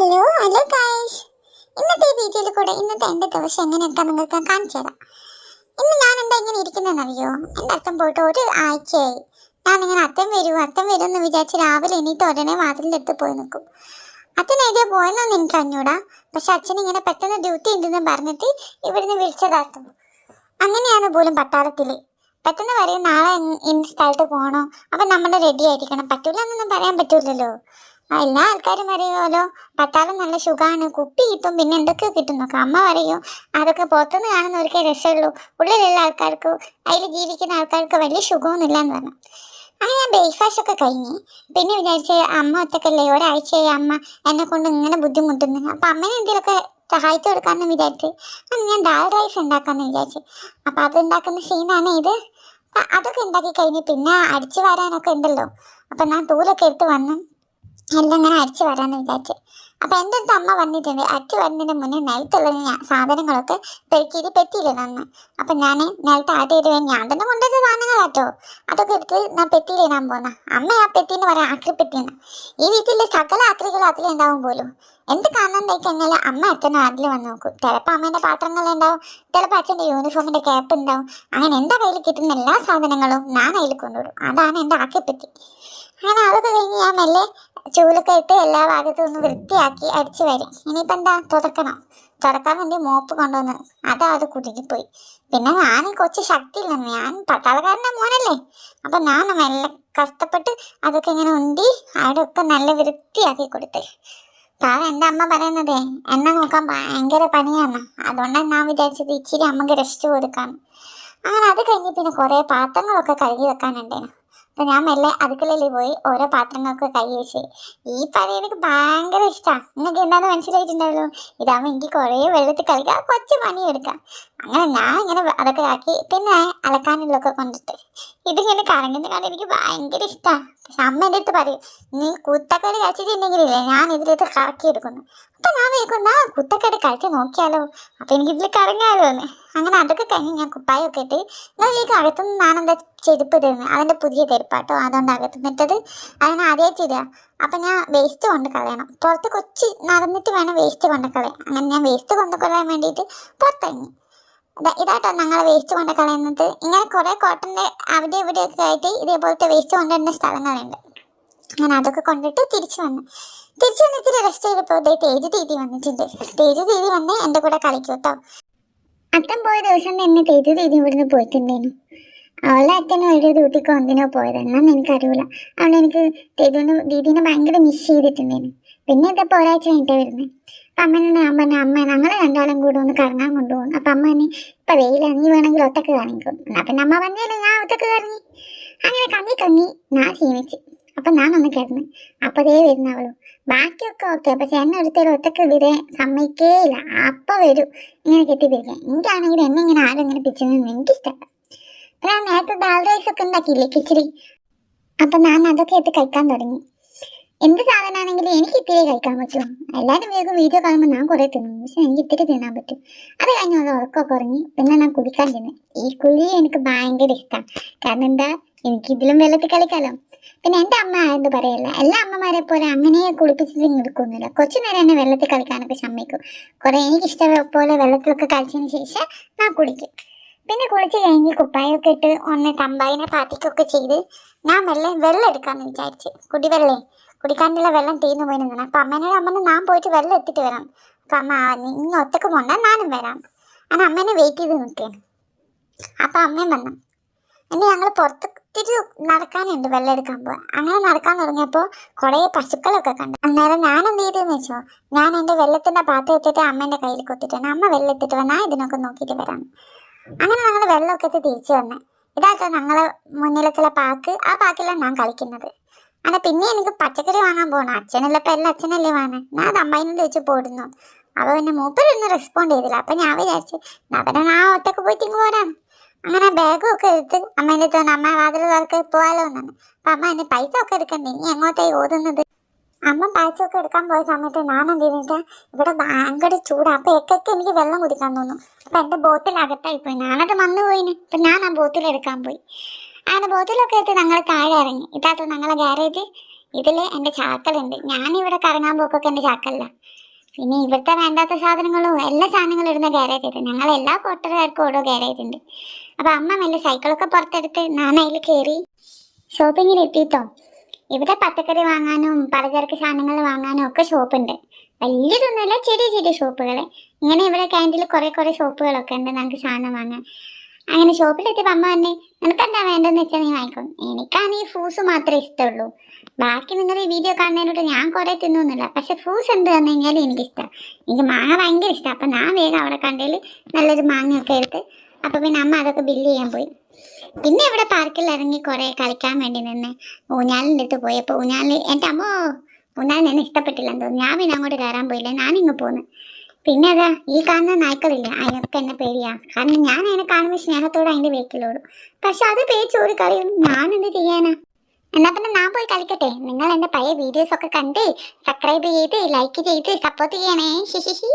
Hello hello guys. ഇന്നത്തെ വീഡിയോയിൽ കൂടെ ഇന്നത്തെ എൻ്റെ ദിവസം എങ്ങനെയൊക്കെ നിങ്ങൾക്ക് കാണിച്ചു തരാം. ഇന്ന് ഞാൻ എന്താ ഇങ്ങനെ ഇരിക്കുന്നതെന്നറിയോ? എൻ്റെ അച്ഛൻ പോയിട്ട് ഒരു ആഴ്ചയായി. ഞാനിങ്ങനെ അച്ഛൻ വരും എന്ന് വിചാരിച്ച് രാവിലെ എണീറ്റ് ഉടനെ വാതിലിൻ്റെ അടുത്ത് പോയി നിൽക്കും. അച്ഛൻ എഴുതിയാൽ പോയെന്നൊന്നും എനിക്ക് അറിഞ്ഞൂടാ. പക്ഷെ അച്ഛൻ ഇങ്ങനെ പെട്ടെന്ന് ഡ്യൂട്ടി ഉണ്ടെന്ന് പറഞ്ഞിട്ട് ഇവിടുന്ന് വിളിച്ചതാക്കും. അങ്ങനെയാണ് പോലും പട്ടാളത്തിൽ പെട്ടെന്ന് പറയും നാളെ ഇന്ന സ്ഥലത്ത് പോകണോ, അപ്പം നമ്മൾ റെഡി ആയിരിക്കണം. പറ്റൂല എന്നൊന്നും പറയാൻ പറ്റൂലല്ലോ. എല്ലാ ആൾക്കാരും പറയുമല്ലോ പട്ടാളം നല്ല സുഖമാണ്, കുപ്പി കിട്ടും, പിന്നെ എന്തൊക്കെയോ കിട്ടും നോക്കാം. അമ്മ പറയും അതൊക്കെ പുറത്തുനിന്ന് കാണുന്നവർക്കേ രസമുള്ളൂ, ഉള്ളിലുള്ള ആൾക്കാർക്ക്, അതിൽ ജീവിക്കുന്ന ആൾക്കാർക്ക് വലിയ സുഖമൊന്നുമില്ല എന്ന് പറഞ്ഞു. അങ്ങനെ ഞാൻ ബ്രേക്ക്ഫാസ്റ്റ് ഒക്കെ കഴിഞ്ഞ് പിന്നെ വിചാരിച്ച് അമ്മ ഒറ്റക്കല്ലേ, ഒരാഴ്ചയായി അമ്മ എന്നെ കൊണ്ട് ഇങ്ങനെ ബുദ്ധിമുട്ടുന്നു, അപ്പം അമ്മനെ എന്തെങ്കിലുമൊക്കെ സഹായിച്ചു കൊടുക്കാമെന്ന് വിചാരിച്ച് ഞാൻ ദാൽ റൈസ് ഉണ്ടാക്കാമെന്ന് വിചാരിച്ചു. അപ്പം അത് ഉണ്ടാക്കുന്ന സീനാണ് ഇത്. അതൊക്കെ ഉണ്ടാക്കി കഴിഞ്ഞ് പിന്നെ അടിച്ചു വരാനൊക്കെ ഉണ്ടല്ലോ. അപ്പം ഞാൻ തൂലൊക്കെ എടുത്ത് വന്നു എല്ലാം ഇങ്ങനെ അടിച്ചു വരാമെന്ന് വിചാരിച്ചു. അപ്പം എൻ്റെ അടുത്ത് അമ്മ വന്നിട്ടുണ്ട്. അടിച്ചു വരുന്നതിന് മുന്നേ നിലത്തുള്ള സാധനങ്ങളൊക്കെ പെരുക്കിയിട്ട് പെറ്റിയില്ല നന്ന്. അപ്പം ഞാൻ നിലത്ത് ആദ്യമായിട്ട് ഞാൻ തന്നെ കൊണ്ടുവച്ച സാധനങ്ങളാട്ടോ. അതൊക്കെ എടുത്ത് ഞാൻ പെറ്റിയിലിടാൻ പോകുന്ന. അമ്മ ആ പെറ്റീന്ന് പറയാം ആക്രിപ്പെറ്റിന്ന്. ഈ വീട്ടിലെ സകല ആക്രികൾ അതിലുണ്ടാവും പോലും. എന്ത് കാണാൻ ഉണ്ടായി കഴിഞ്ഞാൽ അമ്മ അച്ഛനും അതിൽ വന്ന് നോക്കും. ചിലപ്പോൾ അമ്മേൻ്റെ പാത്രങ്ങളുണ്ടാവും, ചിലപ്പോൾ അച്ഛൻ്റെ യൂണിഫോമിൻ്റെ ക്യാപ്പ് ഉണ്ടാവും. അങ്ങനെ എൻ്റെ കയ്യിൽ കിട്ടുന്ന എല്ലാ സാധനങ്ങളും ഞാൻ അതിൽ കൊണ്ടുവിടും. അതാണ് എൻ്റെ ആക്രിപ്പെറ്റി. അങ്ങനെ അതൊക്കെ കഴിഞ്ഞ് ഞാൻ മെല്ലെ ചൂലൊക്കെ ഇട്ട് എല്ലാ ഭാഗത്തും ഒന്ന് വൃത്തിയാക്കി അടിച്ചു വരും. ഇനിയിപ്പോൾ എന്താ തുടക്കാൻ വേണ്ടി മോപ്പ് കൊണ്ടുവന്ന് അത് കുടുങ്ങിപ്പോയി. പിന്നെ ഞാൻ കുറച്ച് ശക്തിയില്ലെന്ന്, ഞാൻ പട്ടാളക്കാരൻ്റെ മോനല്ലേ. അപ്പം ഞാൻ മെല്ലെ കഷ്ടപ്പെട്ട് അതൊക്കെ ഇങ്ങനെ ഉണ്ടി അവിടെയൊക്കെ നല്ല വൃത്തിയാക്കി കൊടുത്തേ. കാരണം എൻ്റെ അമ്മ പറയുന്നതേ എന്നെ നോക്കാൻ ഭയങ്കര പണിയാണ്. അതുകൊണ്ടാണ് ഞാൻ വിചാരിച്ചത് ഇച്ചിരി അമ്മക്ക് റെസ്റ്റ് കൊടുക്കാമെന്ന്. അങ്ങനെ അത് കഴിഞ്ഞ് പിന്നെ കുറേ പാത്രങ്ങളൊക്കെ കഴുകി വെക്കാനുണ്ടായിരുന്നു. അപ്പം ഞാൻ മെല്ലെ അടുക്കളയിൽ പോയി ഓരോ പാത്രങ്ങൾക്ക് കൈ വെച്ച്. ഈ പണി എനിക്ക് ഭയങ്കര ഇഷ്ടമാണ്. നിങ്ങൾക്ക് എന്താണെന്ന് മനസ്സിലായിട്ടുണ്ടല്ലോ. ഇതാകുമ്പോൾ എനിക്ക് കുറേ വെള്ളത്തിൽ കളിക്കാം, കുറച്ച് പണിയെടുക്കാം. അങ്ങനെ ഞാൻ ഇങ്ങനെ അതൊക്കെ ആക്കി പിന്നെ അലക്കാനുള്ളതൊക്കെ കൊണ്ടിട്ട് ഇതിങ്ങനെ കറങ്ങുന്ന എനിക്ക് ഭയങ്കര ഇഷ്ടമാണ്. പക്ഷെ അമ്മ എൻ്റെ അടുത്ത് പറയും നീ കുത്തക്കേട് കഴിച്ചിട്ടുണ്ടെങ്കിലേ ഞാൻ ഇതിലേക്ക് കറക്കിയെടുക്കുന്നു. അപ്പം ഞാൻ വേഗം കുത്തക്കേട് കഴിച്ച് നോക്കിയാലോ, അപ്പം എനിക്കിതിൽ കറങ്ങാമല്ലോ എന്ന്. അങ്ങനെ അതൊക്കെ കഴിഞ്ഞ് ഞാൻ കുപ്പായൊക്കെ ഇട്ട് ഇതിലേക്ക് അകത്തുനിന്ന് ഞാനെന്താ ചെരുപ്പ് തരുന്നത്, അതിൻ്റെ പുതിയ ചെരുപ്പാട്ടോ, അതുകൊണ്ട് അകത്തുനിന്നിട്ടത് അതിനെ ആദ്യമായിട്ട് ഇടുക. അപ്പം ഞാൻ വേസ്റ്റ് കൊണ്ട് കളയണം. പുറത്ത് കൊച്ച് നടന്നിട്ട് വേണം വേസ്റ്റ് കൊണ്ട് കളയാൻ. അങ്ങനെ ഞാൻ വേസ്റ്റ് കൊണ്ട് കളയാൻ വേണ്ടിയിട്ട് പുറത്തിറങ്ങി. ഇതാട്ടോ ഞങ്ങൾ വേസ്റ്റ് കൊണ്ട് കളയുന്നത്. ഇങ്ങനെ കുറേ കോട്ടൻ്റെ അവിടെ ഇവിടെയൊക്കെ ആയിട്ട് ഇതേപോലത്തെ വേസ്റ്റ് കൊണ്ടുവരുന്ന സ്ഥലങ്ങളുണ്ട്. അങ്ങനെ അതൊക്കെ കൊണ്ടിട്ട് തിരിച്ചു വന്നിട്ട് റെസ്റ്റ് ചെയ്തപ്പോൾ തേജ് ദീദി വന്നിട്ടുണ്ട്. തേജ് ദീദി വന്ന് എൻ്റെ കൂടെ കളിക്കും കേട്ടോ. അച്ഛൻ പോയ ദിവസം തന്നെ തേജ് ദീദി ഇവിടുന്ന് പോയിട്ടുണ്ടായിരുന്നു. അവളുടെ അച്ഛനും ഒരു ഡ്യൂട്ടിക്കോ എന്തിനോ പോയതെന്നാന്ന് എനിക്കറിയില്ല. അവൾ എനിക്ക് ദീദീനെ ഭയങ്കര മിസ് ചെയ്തിട്ടുണ്ടായിരുന്നു. പിന്നെ ഇതിപ്പോൾ ഒരാഴ്ച കഴിഞ്ഞിട്ട് വരുന്നത്. അപ്പം അമ്മേനെ ഞാൻ പറഞ്ഞ അമ്മ ഞങ്ങൾ രണ്ടാളും കൂടെ ഒന്ന് കറങ്ങാൻ കൊണ്ടുപോകും. അപ്പം അമ്മ തന്നെ ഇപ്പം വെയിലാണ്, നീ വേണമെങ്കിൽ ഒറ്റക്ക് കാണിക്കും. എന്നാൽ പിന്നെ അമ്മ പറഞ്ഞാലും ഞാൻ ഒറ്റക്ക് കറങ്ങി. അങ്ങനെ കങ്ങി ഞാൻ ക്ഷീണിച്ച്. അപ്പം ഞാനൊന്ന് കിടന്ന്. അപ്പോൾ ദേ വരുന്ന അവളും. ബാക്കിയൊക്കെ ഓക്കെ, പക്ഷെ എന്നെ ഒരിക്കലും ഒറ്റക്ക് വിടാൻ സമ്മതിക്കേയില്ല. അപ്പം വരും ഇങ്ങനെ കെട്ടിപ്പിടിക്കാൻ. എനിക്കാണെങ്കിൽ എന്നെ ഇങ്ങനെ ആരും ഇങ്ങനെ പിടിച്ചെന്ന് എനിക്കിഷ്ടമല്ല. അപ്പം ഞാൻ നേരത്തെ ദാൽ റൈസ് ഒക്കെ ഉണ്ടാക്കിയില്ലേ കിച്ചടി, അപ്പം ഞാൻ അതൊക്കെ എടുത്ത് കഴിക്കാൻ തുടങ്ങി. എന്ത് സാധനമാണെങ്കിലും എനിക്ക് ഇത്തിരി കഴിക്കാൻ പറ്റും. എല്ലാവരും വേഗം വീഡിയോ കാണുമ്പോൾ ഞാൻ കുറേ തിന്നും, പക്ഷെ എനിക്ക് ഇത്തിരി തിന്നാൻ പറ്റും. അത് കഴിഞ്ഞ് ഒരു ഉറക്കമൊക്കെ ഉറങ്ങി. പിന്നെ ഞാൻ കുടിക്കാൻ ചെന്നു. ഈ കുഴി എനിക്ക് ഭയങ്കര ഇഷ്ടമാണ്. കാരണം എന്താ, എനിക്കിതിലും വെള്ളത്തിൽ കളിക്കാമല്ലോ. പിന്നെ എൻ്റെ അമ്മ ആയത് പറയല്ല, എല്ലാ അമ്മമാരെ പോലെ അങ്ങനെ കുളിപ്പിച്ചിട്ട് എടുക്കുന്നില്ല. കുറച്ച് നേരം എന്നെ വെള്ളത്തിൽ കളിക്കാനൊക്കെ സമ്മതിക്കും. കുറേ എനിക്കിഷ്ടം പോലെ വെള്ളത്തിലൊക്കെ കളിച്ചതിന് ശേഷം ഞാൻ കുളിക്കും. പിന്നെ കുളിച്ച് കഴിഞ്ഞ് കുപ്പായൊക്കെ ഇട്ട് ഒന്ന് കമ്പായിനെ പാത്തിക്കൊക്കെ ചെയ്ത് ഞാൻ വെള്ളം എടുക്കാമെന്ന് വിചാരിച്ച്. കുടിക്കാനുള്ള വെള്ളം തീർന്നു പോയി നിന്നാണ്. അപ്പം അമ്മേനോട് ഞാൻ പോയിട്ട് വെള്ളം എത്തിയിട്ട് വരാം. അപ്പം അമ്മ ഇനി ഒറ്റക്ക് പോകണ്ട, ഞാനും വരാം. അങ്ങനെ അമ്മേനെ വെയിറ്റ് ചെയ്ത് നിൽക്കുകയാണ്. അപ്പം അമ്മയും വന്നു. ഇനി ഞങ്ങൾ പുറത്തിട്ട് നടക്കാനുണ്ട് വെള്ളം എടുക്കാൻ പോകാൻ. അങ്ങനെ നടക്കാൻ തുടങ്ങിയപ്പോൾ കുറേ പശുക്കളൊക്കെ കണ്ടു. അന്നേരം ഞാൻ എന്ത് ചെയ്തെന്ന് വെച്ചോ, ഞാൻ എൻ്റെ വെള്ളത്തിൻ്റെ പാത്രം എത്തിയിട്ട് അമ്മേൻ്റെ കയ്യിൽ കൊത്തിട്ടാണ്. അമ്മ വെള്ളം എത്തിയിട്ട് വന്നാൽ ഇതിനൊക്കെ നോക്കിയിട്ട് വരാം. അങ്ങനെ ഞങ്ങൾ വെള്ളമൊക്കെ എത്തി തിരിച്ചു വന്ന്. ഇതാട്ടോ ഞങ്ങളെ മുന്നിലേക്കുള്ള പാക്ക്. ആ പാക്കിലാണ് ഞാൻ കളിക്കുന്നത്. അങ്ങനെ പിന്നെ എനിക്ക് പച്ചക്കറി വാങ്ങാൻ പോകണം. അച്ഛനുള്ളപ്പോൾ എല്ലാം അച്ഛനല്ലേ വാങ്ങാൻ. ഞാൻ അത് അമ്മായിനോട് ചോദിച്ച് പോടുന്നു. അപ്പോൾ പിന്നെ മൂപ്പരൊന്നും റെസ്പോണ്ട് ചെയ്തില്ല. അപ്പം ഞാൻ വിചാരിച്ചു അവരെ ഞാൻ ഒറ്റക്ക് പോയിട്ട് ഇങ്ങ് പോരാം. അങ്ങനെ ബാഗൊക്കെ എടുത്ത് അമ്മേൻ്റെ അടുത്ത് അമ്മ വാതിലൊക്കെ പോകാമല്ലോ എന്നാണ്. അപ്പം അമ്മ എന്നെ പൈസ ഒക്കെ എടുക്കണ്ടേ, നീ എങ്ങോട്ടായി ഓതുന്നത്. അമ്മ പായസമൊക്കെ എടുക്കാൻ പോയ സമയത്ത് ഞാൻ എന്ത് ചെയ്തിട്ടാൽ ഇവിടെ ഭയങ്കര ചൂടാണ്. അപ്പം ഒക്കെ എനിക്ക് വെള്ളം കുടിക്കാൻ തോന്നും. അപ്പം എൻ്റെ ബോട്ടിൽ അകത്തായിപ്പോയി. ഞാനത് മണ്ണ് പോയിന്. അപ്പം ഞാൻ ആ ബോട്ടിൽ എടുക്കാൻ പോയി. അങ്ങനെ ബോട്ടിലൊക്കെ എടുത്ത് ഞങ്ങൾ താഴെ ഇറങ്ങി. ഇതാട്ടോ ഞങ്ങളെ ഗ്യാരേജ്. ഇതില് എൻ്റെ ചാക്കലുണ്ട്. ഞാനിവിടെ കറങ്ങാൻ പോക്കൊക്കെ എൻ്റെ ചാക്കല്ല. പിന്നെ ഇവിടുത്തെ വേണ്ടാത്ത സാധനങ്ങളും എല്ലാ സാധനങ്ങളും ഇടുന്ന ഗാരേജ് ഉണ്ട്. ഞങ്ങൾ എല്ലാ പൊട്ടർക്കാർക്കും ഓരോ ഗാരേജ് ഉണ്ട്. അപ്പൊ അമ്മ മെല്ലെ സൈക്കിളൊക്കെ പുറത്തെടുത്ത് ഞാൻ അതിൽ കയറി ഷോപ്പിങ്ങിൽ എത്തിയിട്ടോ. ഇവിടെ പച്ചക്കറി വാങ്ങാനും പലചരക്ക് സാധനങ്ങൾ വാങ്ങാനും ഒക്കെ ഷോപ്പുണ്ട്. വലിയതൊന്നുമില്ല, ചെറിയ ചെറിയ ഷോപ്പുകൾ. ഇങ്ങനെ ഇവിടെ ക്യാൻറ്റീനിൽ കുറെ ഷോപ്പുകളൊക്കെ ഉണ്ട് നമുക്ക് സാധനം വാങ്ങാൻ. അങ്ങനെ ഷോപ്പിലെത്തിയപ്പോൾ അമ്മ തന്നെ നിനക്കെന്താ വേണ്ടതെന്ന് വെച്ചാൽ നീ വാങ്ങിക്കും. എനിക്കാണെങ്കിൽ ഫ്രൂട്ട്സ് മാത്രമേ ഇഷ്ടമുള്ളൂ. ബാക്കി നിങ്ങൾ ഈ വീഡിയോ കാണുന്നതിനോട് ഞാൻ കുറേ തിന്നൊന്നുമില്ല. പക്ഷെ ഫ്രൂട്ട്സ് എന്ത് തന്നു കഴിഞ്ഞാലും എനിക്കിഷ്ടമാണ്. എനിക്ക് മാങ്ങ ഭയങ്കര ഇഷ്ടമാണ്. അപ്പം ഞാൻ വേഗം അവിടെ കണ്ടതിൽ നല്ലൊരു മാങ്ങയൊക്കെ എടുത്ത് അപ്പോൾ പിന്നെ അമ്മ അതൊക്കെ ബില്ല് ചെയ്യാൻ പോയി. പിന്നെ ഇവിടെ പാർക്കിൽ ഇറങ്ങി കുറേ കളിക്കാൻ വേണ്ടി നിന്ന് ഊഞ്ഞാലിൻ്റെ അടുത്ത് പോയി. അപ്പോൾ ഊഞ്ഞാലിൽ എൻ്റെ അമ്മ ഊഞ്ഞാലിന് എന്നെ ഇഷ്ടപ്പെട്ടില്ലെന്ന് തോന്നുന്നു. ഞാൻ പിന്നെ അങ്ങോട്ട് കയറാൻ പോയില്ല, ഞാനിങ്ങ് പോന്ന്. പിന്നെ അതാ ഈ കാണുന്ന നായ്ക്കളില്ല, അതിനൊക്കെ എന്നെ പേടിയാ. കാരണം ഞാൻ അതിനെ കാണുമ്പോൾ സ്നേഹത്തോടെ അതിൻ്റെ വേക്കിലോടും. പക്ഷെ അത് പേടിച്ചോടി കളിയും. ഞാനെന്ത് ചെയ്യാനാ? എന്നാ പിന്നെ ഞാൻ പോയി കളിക്കട്ടെ. നിങ്ങൾ എൻ്റെ പഴയ വീഡിയോസ് ഒക്കെ കണ്ട് സബ്സ്ക്രൈബ് ചെയ്ത് ലൈക്ക് ചെയ്ത് സപ്പോർട്ട് ചെയ്യണേ. ശിശിശി.